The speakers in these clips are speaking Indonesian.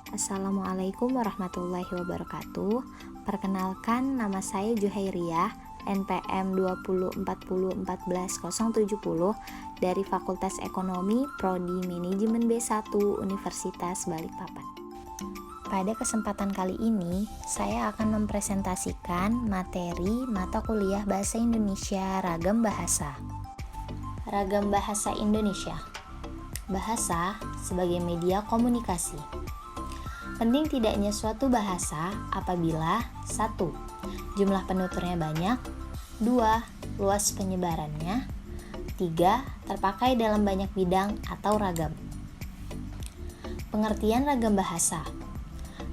Assalamualaikum warahmatullahi wabarakatuh. Perkenalkan, nama saya Juhairiyah, NPM 2040141070 dari Fakultas Ekonomi Prodi Manajemen B1 Universitas Balikpapan. Pada kesempatan kali ini, saya akan mempresentasikan materi mata kuliah Bahasa Indonesia Ragam Bahasa. Ragam Bahasa Indonesia. Bahasa sebagai media komunikasi. Penting tidaknya suatu bahasa apabila 1. Jumlah penuturnya banyak, 2. Luas penyebarannya, 3. Terpakai dalam banyak bidang atau ragam. Pengertian ragam bahasa.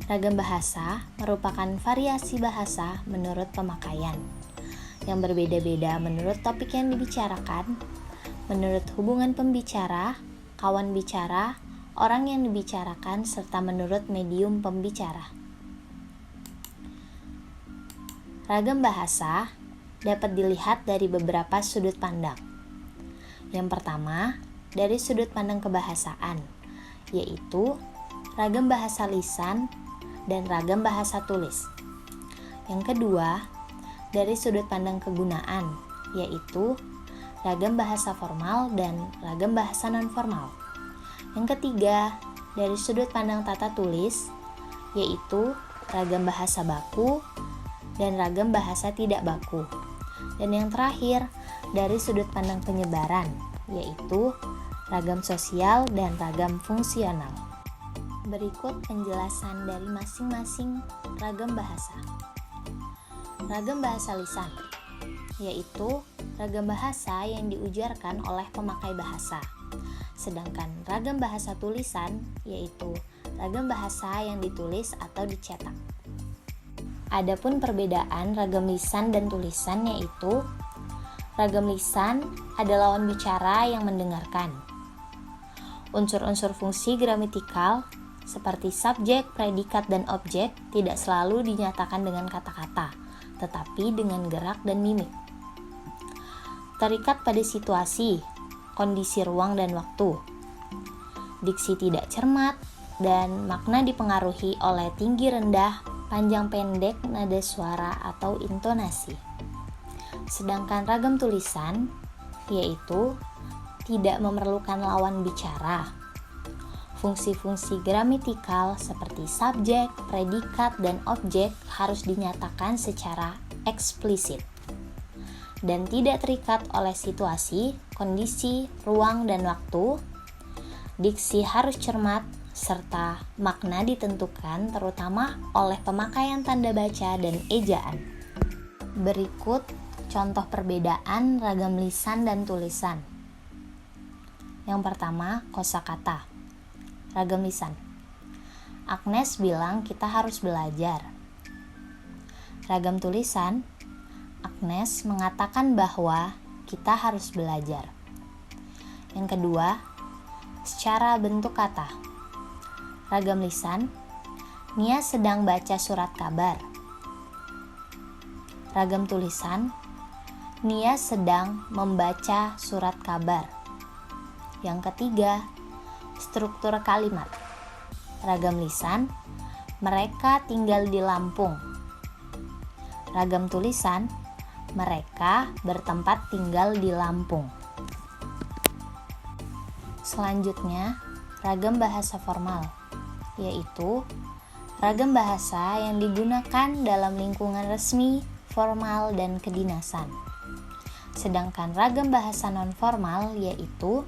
Ragam bahasa merupakan variasi bahasa menurut pemakaian, yang berbeda-beda menurut topik yang dibicarakan, menurut hubungan pembicara, kawan bicara, orang yang dibicarakan, serta menurut medium pembicara. Ragam bahasa dapat dilihat dari beberapa sudut pandang. Yang pertama, dari sudut pandang kebahasaan, yaitu ragam bahasa lisan dan ragam bahasa tulis. Yang kedua, dari sudut pandang kegunaan, yaitu ragam bahasa formal dan ragam bahasa non-formal. Yang ketiga, dari sudut pandang tata tulis, yaitu ragam bahasa baku dan ragam bahasa tidak baku. Dan yang terakhir, dari sudut pandang penyebaran, yaitu ragam sosial dan ragam fungsional. Berikut penjelasan dari masing-masing ragam bahasa. Ragam bahasa lisan, yaitu ragam bahasa yang diujarkan oleh pemakai bahasa. Sedangkan ragam bahasa tulisan yaitu ragam bahasa yang ditulis atau dicetak. Adapun perbedaan ragam lisan dan tulisan yaitu ragam lisan adalah lawan bicara yang mendengarkan. Unsur-unsur fungsi gramatikal seperti subjek, predikat, dan objek tidak selalu dinyatakan dengan kata-kata, tetapi dengan gerak dan mimik. Terikat pada situasi, kondisi ruang dan waktu. Diksi tidak cermat dan makna dipengaruhi oleh tinggi rendah, panjang pendek, nada suara atau intonasi. Sedangkan ragam tulisan yaitu tidak memerlukan lawan bicara. Fungsi-fungsi gramatikal seperti subjek, predikat, dan objek harus dinyatakan secara eksplisit dan tidak terikat oleh situasi, kondisi, ruang, dan waktu. Diksi harus cermat, serta makna ditentukan terutama oleh pemakaian tanda baca dan ejaan. Berikut contoh perbedaan ragam lisan dan tulisan. Yang pertama, kosakata. Ragam lisan. Agnes bilang kita harus belajar. Ragam tulisan, Agnes mengatakan bahwa kita harus belajar. Yang kedua, secara bentuk kata. Ragam lisan, Nia sedang baca surat kabar. Ragam tulisan, Nia sedang membaca surat kabar. Yang ketiga, struktur kalimat. Ragam lisan, mereka tinggal di Lampung. Ragam tulisan, mereka bertempat tinggal di Lampung. Selanjutnya, ragam bahasa formal, yaitu ragam bahasa yang digunakan dalam lingkungan resmi, formal, dan kedinasan. Sedangkan ragam bahasa non-formal yaitu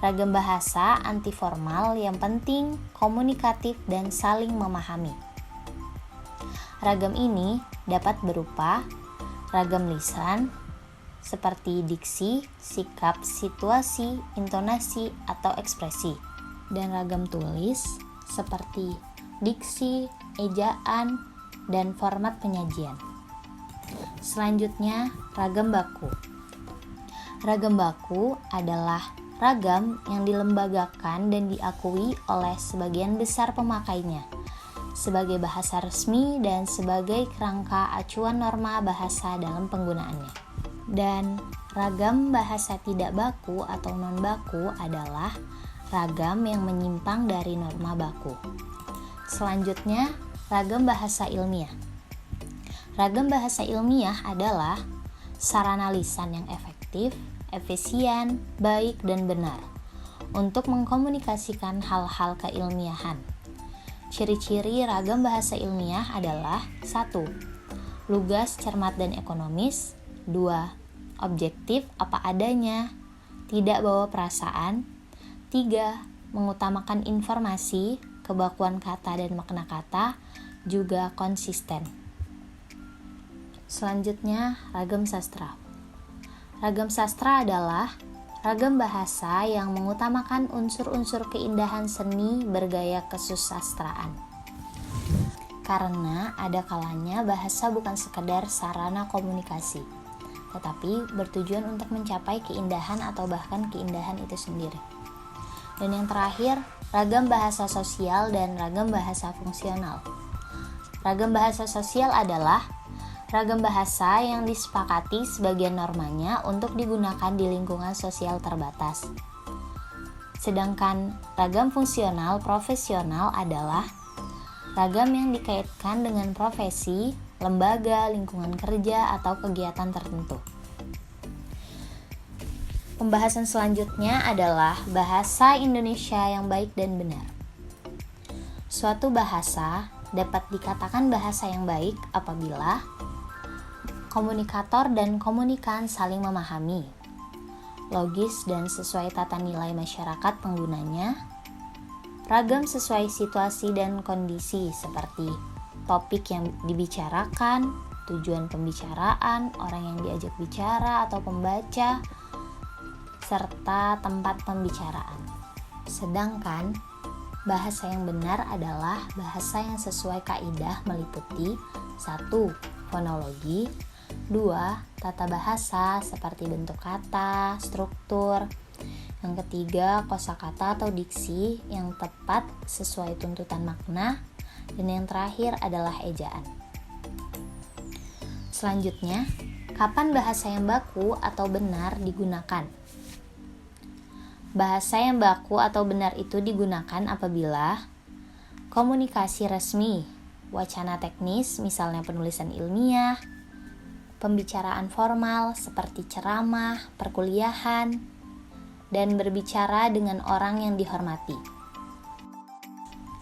ragam bahasa antiformal yang penting, komunikatif, dan saling memahami. Ragam ini dapat berupa ragam lisan seperti diksi, sikap, situasi, intonasi, atau ekspresi, dan ragam tulis seperti diksi, ejaan, dan format penyajian. Selanjutnya, ragam baku. Ragam baku adalah ragam yang dilembagakan dan diakui oleh sebagian besar pemakainya sebagai bahasa resmi dan sebagai kerangka acuan norma bahasa dalam penggunaannya. Dan ragam bahasa tidak baku atau non-baku adalah ragam yang menyimpang dari norma baku. Selanjutnya, ragam bahasa ilmiah. Ragam bahasa ilmiah adalah sarana lisan yang efektif, efisien, baik, dan benar untuk mengkomunikasikan hal-hal keilmiahan. Ciri-ciri ragam bahasa ilmiah adalah 1. Lugas, cermat, dan ekonomis. 2. Objektif, apa adanya, tidak bawa perasaan. 3. Mengutamakan informasi, kebakuan kata dan makna kata, juga konsisten. Selanjutnya, ragam sastra. Ragam sastra adalah ragam bahasa yang mengutamakan unsur-unsur keindahan seni bergaya kesusastraan. Karena ada kalanya bahasa bukan sekedar sarana komunikasi, tetapi bertujuan untuk mencapai keindahan atau bahkan keindahan itu sendiri. Dan yang terakhir, ragam bahasa sosial dan ragam bahasa fungsional. Ragam bahasa sosial adalah ragam bahasa yang disepakati sebagian normanya untuk digunakan di lingkungan sosial terbatas. Sedangkan ragam fungsional profesional adalah ragam yang dikaitkan dengan profesi, lembaga, lingkungan kerja, atau kegiatan tertentu. Pembahasan selanjutnya adalah bahasa Indonesia yang baik dan benar. Suatu bahasa dapat dikatakan bahasa yang baik apabila komunikator dan komunikan saling memahami, logis dan sesuai tata nilai masyarakat penggunanya, ragam sesuai situasi dan kondisi seperti topik yang dibicarakan, tujuan pembicaraan, orang yang diajak bicara atau pembaca, serta tempat pembicaraan. Sedangkan bahasa yang benar adalah bahasa yang sesuai kaidah meliputi 1. Fonologi, 2. Tata bahasa seperti bentuk kata, struktur. Yang ketiga, kosakata atau diksi yang tepat sesuai tuntutan makna. Dan yang terakhir adalah ejaan. Selanjutnya, kapan bahasa yang baku atau benar digunakan? Bahasa yang baku atau benar itu digunakan apabila komunikasi resmi, wacana teknis misalnya penulisan ilmiah, pembicaraan formal seperti ceramah, perkuliahan, dan berbicara dengan orang yang dihormati.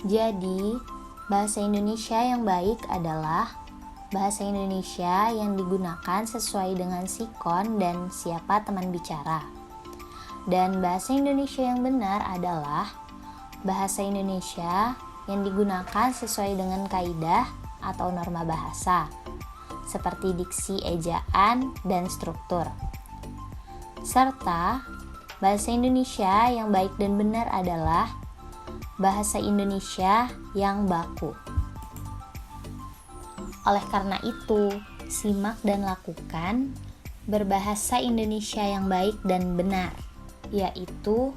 Jadi, bahasa Indonesia yang baik adalah bahasa Indonesia yang digunakan sesuai dengan sikon dan siapa teman bicara. Dan bahasa Indonesia yang benar adalah bahasa Indonesia yang digunakan sesuai dengan kaidah atau norma bahasa, seperti diksi, ejaan, dan struktur. Serta bahasa Indonesia yang baik dan benar adalah bahasa Indonesia yang baku. Oleh karena itu, simak dan lakukan berbahasa Indonesia yang baik dan benar, yaitu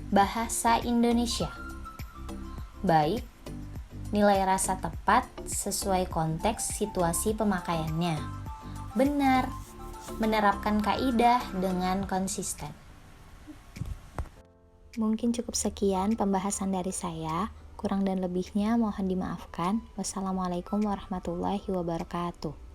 bahasa Indonesia. Baik, nilai rasa tepat sesuai konteks situasi pemakaiannya. Benar, menerapkan kaidah dengan konsisten. Mungkin cukup sekian pembahasan dari saya. Kurang dan lebihnya mohon dimaafkan. Wassalamualaikum warahmatullahi wabarakatuh.